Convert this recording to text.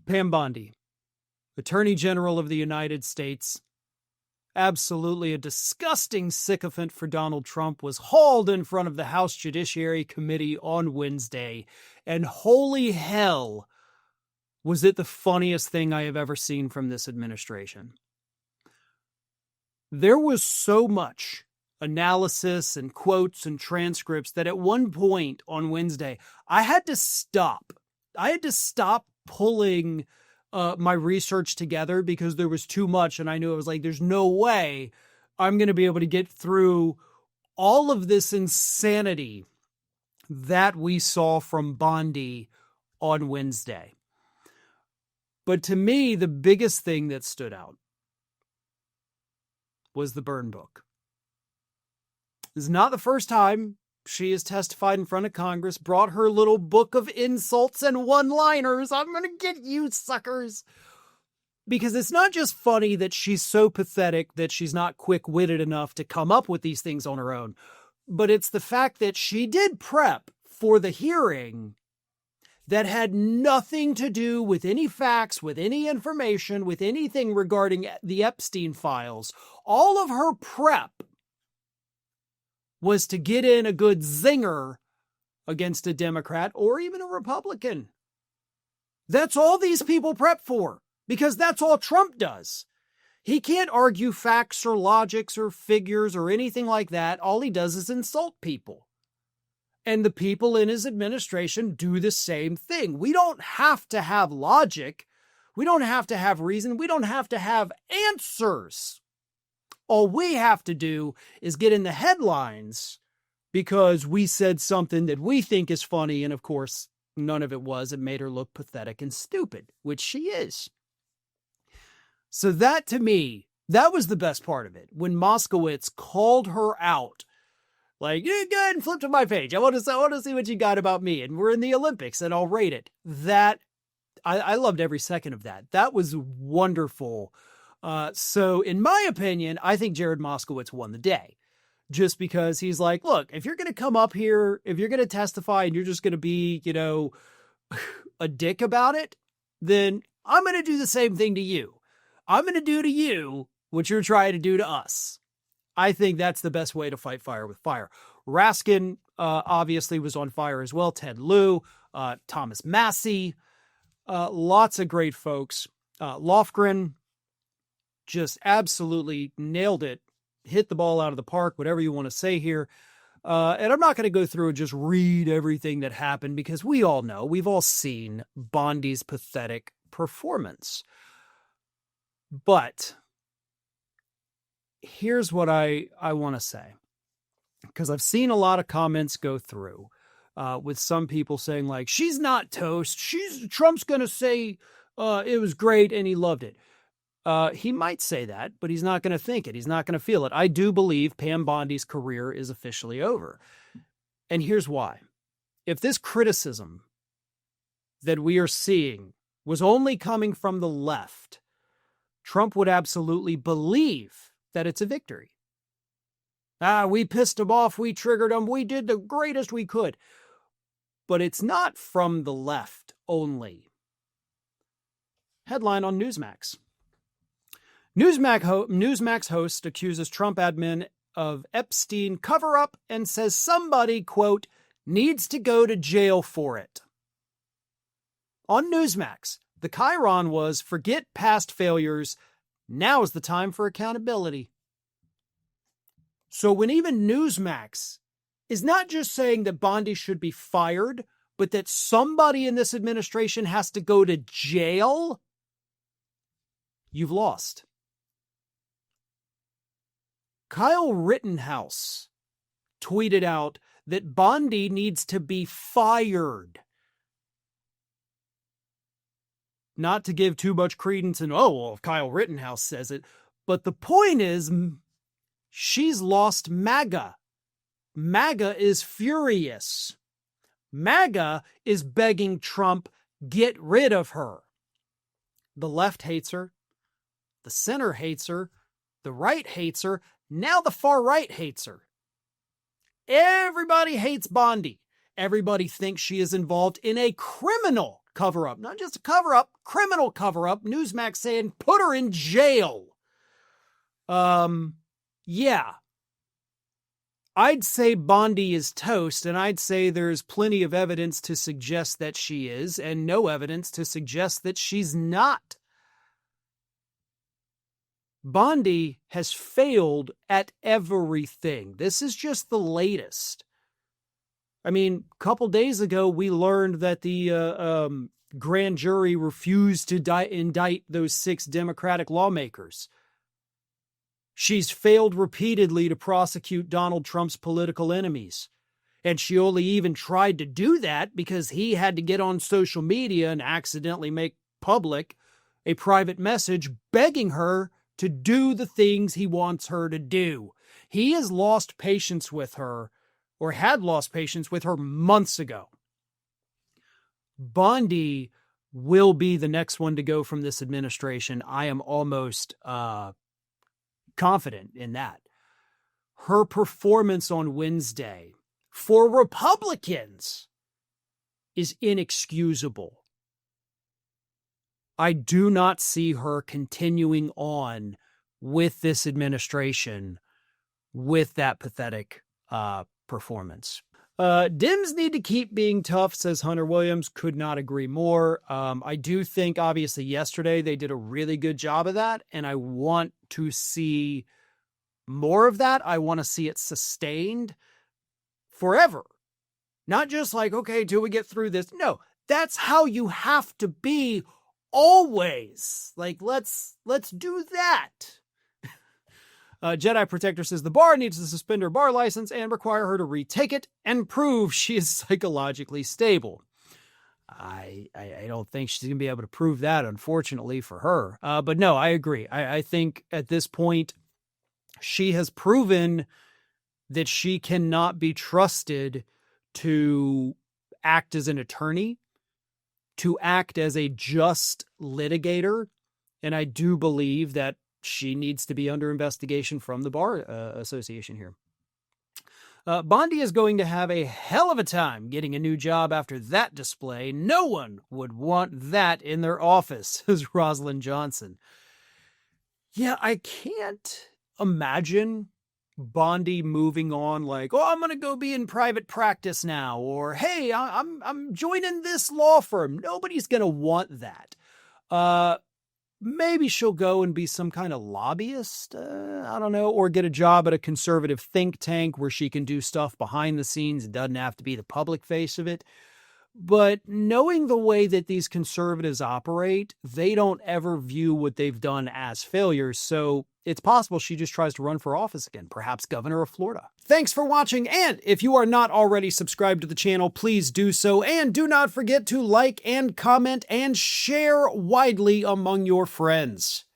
Pam Bondi, Attorney General of the United States, absolutely a disgusting sycophant for Donald Trump, was hauled in front of the House Judiciary Committee on Wednesday, and holy hell, was it the funniest thing I have ever seen from this administration. There was so much analysis and quotes and transcripts that at one point on Wednesday, I had to stop. I had to stop pulling my research together because there was too much, and I knew it was like, there's no way I'm going to be able to get through all of this insanity that we saw from Bondi on Wednesday. But to me, the biggest thing that stood out was the burn book. This is not the first time she has testified in front of Congress, brought her little book of insults and one-liners. I'm going to get you, suckers. Because it's not just funny that she's so pathetic that she's not quick-witted enough to come up with these things on her own, but it's the fact that she did prep for the hearing that had nothing to do with any facts, with any information, with anything regarding the Epstein files. All of her prep was to get in a good zinger against a Democrat or even a Republican. That's all these people prep for, because that's all Trump does. He can't argue facts or logics or figures or anything like that. All he does is insult people. And the people in his administration do the same thing. We don't have to have logic. We don't have to have reason. We don't have to have answers. All we have to do is get in the headlines because we said something that we think is funny. And of course, none of it was. It made her look pathetic and stupid, which she is. So that, to me, that was the best part of it. When Moskowitz called her out, like, go ahead and flip to my page. I want to see what you got about me. And we're in the Olympics and I'll rate it. That, I loved every second of that. That was wonderful. So in my opinion, I think Jared Moskowitz won the day, just because he's like, look, if you're going to come up here, if you're going to testify and you're just going to be, a dick about it, then I'm going to do the same thing to you. I'm going to do to you what you're trying to do to us. I think that's the best way to fight fire with fire. Raskin, obviously was on fire as well. Ted Lieu, Thomas Massie, lots of great folks. Lofgren just absolutely nailed it, hit the ball out of the park, whatever you want to say here. And I'm not going to go through and just read everything that happened because we all know, we've all seen Bondi's pathetic performance. But here's what I want to say, because I've seen a lot of comments go through with some people saying like, she's not toast. Trump's going to say it was great and he loved it. He might say that, but he's not going to think it. He's not going to feel it. I do believe Pam Bondi's career is officially over. And here's why. If this criticism that we are seeing was only coming from the left, Trump would absolutely believe that it's a victory. We pissed him off. We triggered him. We did the greatest we could. But it's not from the left only. Headline on Newsmax. Newsmax host accuses Trump admin of Epstein cover-up and says somebody, quote, needs to go to jail for it. On Newsmax, the chyron was, forget past failures, now is the time for accountability. So when even Newsmax is not just saying that Bondi should be fired, but that somebody in this administration has to go to jail, you've lost. Kyle Rittenhouse tweeted out that Bondi needs to be fired. Not to give too much credence and, if Kyle Rittenhouse says it. But the point is, she's lost MAGA. MAGA is furious. MAGA is begging Trump, get rid of her. The left hates her. The center hates her. The right hates her. Now the far right hates her. Everybody hates Bondi. Everybody thinks she is involved in a criminal cover-up. Not just a cover-up, criminal cover-up. Newsmax saying, put her in jail. Yeah. I'd say Bondi is toast, and I'd say there's plenty of evidence to suggest that she is, and no evidence to suggest that she's not. Bondi has failed at everything. This is just the latest. I mean, a couple days ago, we learned that the grand jury refused to indict those 6 Democratic lawmakers. She's failed repeatedly to prosecute Donald Trump's political enemies. And she only even tried to do that because he had to get on social media and accidentally make public a private message begging her to do the things he wants her to do. He has lost patience with her, or had lost patience with her months ago. Bondi will be the next one to go from this administration. I am almost confident in that. Her performance on Wednesday for Republicans is inexcusable. I do not see her continuing on with this administration with that pathetic performance. Dems need to keep being tough, says Hunter Williams. Could not agree more. I do think, obviously, yesterday they did a really good job of that, and I want to see more of that. I want to see it sustained forever. Not just like, okay, till we get through this. No, that's how you have to be always. Like, let's do that. Jedi Protector says the bar needs to suspend her bar license and require her to retake it and prove she is psychologically stable. I don't think she's going to be able to prove that, unfortunately, for her. But no, I agree. I think at this point, she has proven that she cannot be trusted to act as an attorney, to act as a just litigator. And I do believe that she needs to be under investigation from the Bar Association here. Bondi is going to have a hell of a time getting a new job after that display. No one would want that in their office, says Rosalind Johnson. Yeah, I can't imagine Bondi moving on like, oh, I'm going to go be in private practice now, or hey, I'm joining this law firm. Nobody's going to want that. Maybe she'll go and be some kind of lobbyist, I don't know, or get a job at a conservative think tank where she can do stuff behind the scenes and doesn't have to be the public face of it. But knowing the way that these conservatives operate, they don't ever view what they've done as failures. So it's possible she just tries to run for office again, perhaps governor of Florida. Thanks for watching. And if you are not already subscribed to the channel, please do so. And do not forget to like and comment and share widely among your friends.